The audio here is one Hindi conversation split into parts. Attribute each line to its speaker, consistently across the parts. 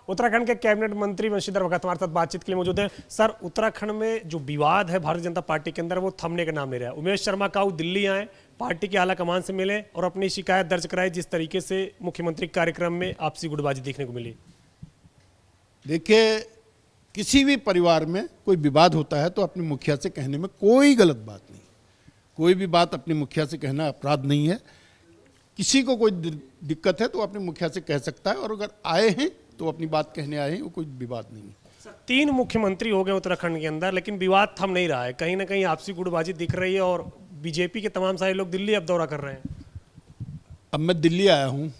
Speaker 1: उत्तराखंड के कैबिनेट मंत्री बंशीधर भगत हमारे साथ बातचीत के लिए मौजूद है। सर, उत्तराखंड में जो विवाद है भारतीय जनता पार्टी के अंदर, वो थमने का नाम नहीं रहा। उमेश शर्मा काऊ दिल्ली आए, पार्टी के आला कमान से मिले और अपनी शिकायत दर्ज कराई, जिस तरीके से मुख्यमंत्री कार्यक्रम में आपसी गुटबाजी देखने को मिली।
Speaker 2: देखिए, किसी भी परिवार में कोई विवाद होता है तो अपने मुखिया से कहने में कोई गलत बात नहीं। कोई भी बात अपने मुखिया से कहना अपराध नहीं है। किसी को कोई दिक्कत है तो अपने मुखिया से कह सकता है, और अगर आए हैं तो अपनी बात कहने आए हैं, वो कोई विवाद नहीं है।
Speaker 1: 3 मुख्यमंत्री हो गए उत्तराखंड के अंदर, लेकिन विवाद थम नहीं रहा है। कहीं ना कहीं आपसी गुटबाजी दिख रही है और बीजेपी के तमाम सारे लोग दिल्ली अब दौरा कर रहे हैं।
Speaker 2: अब मैं दिल्ली आया हूँ,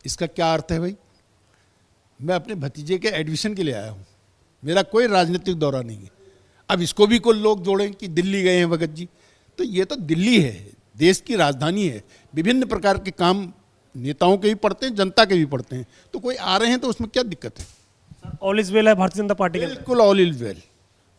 Speaker 2: इसका क्या अर्थ है भाई? मैं अपने भतीजे के एडमिशन के लिए आया हूँ, मेरा कोई राजनीतिक दौरा नहीं है। अब इसको भी कोई लोग जोड़ें कि दिल्ली गए हैं भगत जी, तो ये तो दिल्ली है, देश की राजधानी है। विभिन्न प्रकार के काम नेताओं के भी पड़ते हैं, जनता के भी पड़ते हैं, तो कोई आ रहे हैं तो उसमें क्या दिक्कत है?
Speaker 1: ऑल इज वेल है भारतीय जनता पार्टी के अंदर।
Speaker 2: बिल्कुल ऑल इज वेल,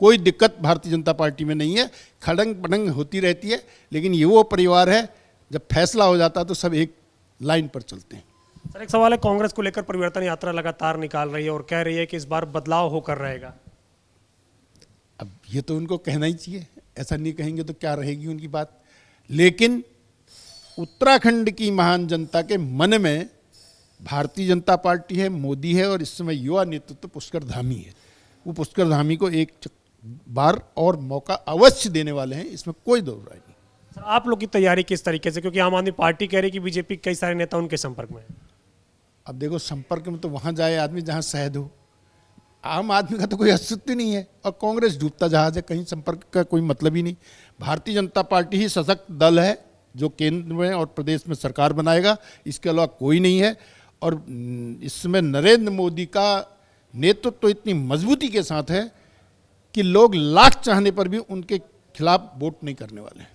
Speaker 2: कोई दिक्कत भारतीय जनता पार्टी में नहीं है। खड़ंग पड़ंग होती रहती है, लेकिन ये वो परिवार है, जब फैसला हो जाता है तो सब एक लाइन पर चलते हैं।
Speaker 1: सर, एक सवाल है, कांग्रेस को लेकर परिवर्तन यात्रा लगातार निकाल रही है और कह रही है कि इस बार बदलाव होकर रहेगा।
Speaker 2: अब ये तो उनको कहना ही चाहिए, ऐसा नहीं कहेंगे तो क्या रहेगी उनकी बात। लेकिन उत्तराखंड की महान जनता के मन में भारतीय जनता पार्टी है, मोदी है, और इस समय युवा नेतृत्व पुष्कर धामी है। वो पुष्कर धामी को एक बार और मौका अवश्य देने वाले हैं, इसमें कोई दो राय नहीं।
Speaker 1: सर, आप लोग की तैयारी किस तरीके से, क्योंकि आम आदमी पार्टी कह रही है कि बीजेपी के कई सारे नेता उनके संपर्क में है।
Speaker 2: अब देखो, संपर्क में तो वहाँ जाए आदमी जहाँ शहद हो। आम आदमी का तो कोई अस्तित्व नहीं है, और कांग्रेस डूबता जहाज है, कहीं संपर्क का कोई मतलब ही नहीं। भारतीय जनता पार्टी ही सशक्त दल है जो केंद्र में और प्रदेश में सरकार बनाएगा, इसके अलावा कोई नहीं है। और इसमें नरेंद्र मोदी का नेतृत्व तो इतनी मजबूती के साथ है कि लोग लाख चाहने पर भी उनके खिलाफ वोट नहीं करने वाले हैं,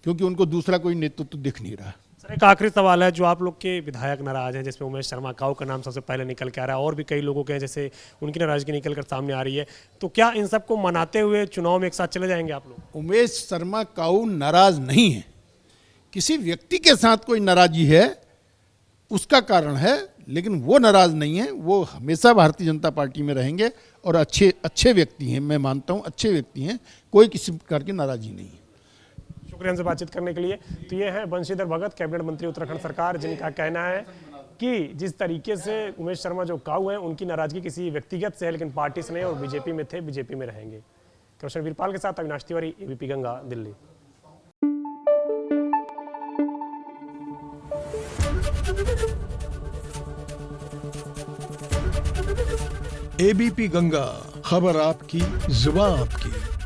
Speaker 2: क्योंकि उनको दूसरा कोई नेतृत्व दिख नहीं रहा।
Speaker 1: सर, एक आखिरी सवाल है, जो आप लोग के विधायक नाराज हैं, जिसमें उमेश शर्मा काऊ का नाम सबसे पहले निकल के आ रहा है, और भी कई लोगों के हैं जैसे उनकी नाराजगी निकल कर सामने आ रही है, तो क्या इन सबको मनाते हुए चुनाव में एक साथ चले जाएंगे आप लोग?
Speaker 2: उमेश शर्मा काऊ नाराज नहीं है, किसी व्यक्ति के साथ कोई नाराजी है उसका कारण है, लेकिन वो नाराज नहीं है। वो हमेशा भारतीय जनता पार्टी में रहेंगे और अच्छे व्यक्ति हैं, मैं मानता हूँ अच्छे व्यक्ति हैं, कोई किसी प्रकार की नाराजी नहीं है।
Speaker 1: शुक्रिया हमसे बातचीत करने के लिए। तो ये हैं बंशीधर भगत, कैबिनेट मंत्री उत्तराखंड सरकार, जिनका कहना है कि जिस तरीके से उमेश शर्मा जो काऊ हैं, उनकी नाराजगी किसी व्यक्तिगत से है, लेकिन पार्टी से नहीं, और बीजेपी में थे, बीजेपी में रहेंगे। कृष्ण वीरपाल के साथ अविनाश तिवारी, एबीपी गंगा, दिल्ली।
Speaker 3: एबीपी गंगा, खबर आपकी, जुबान आपकी।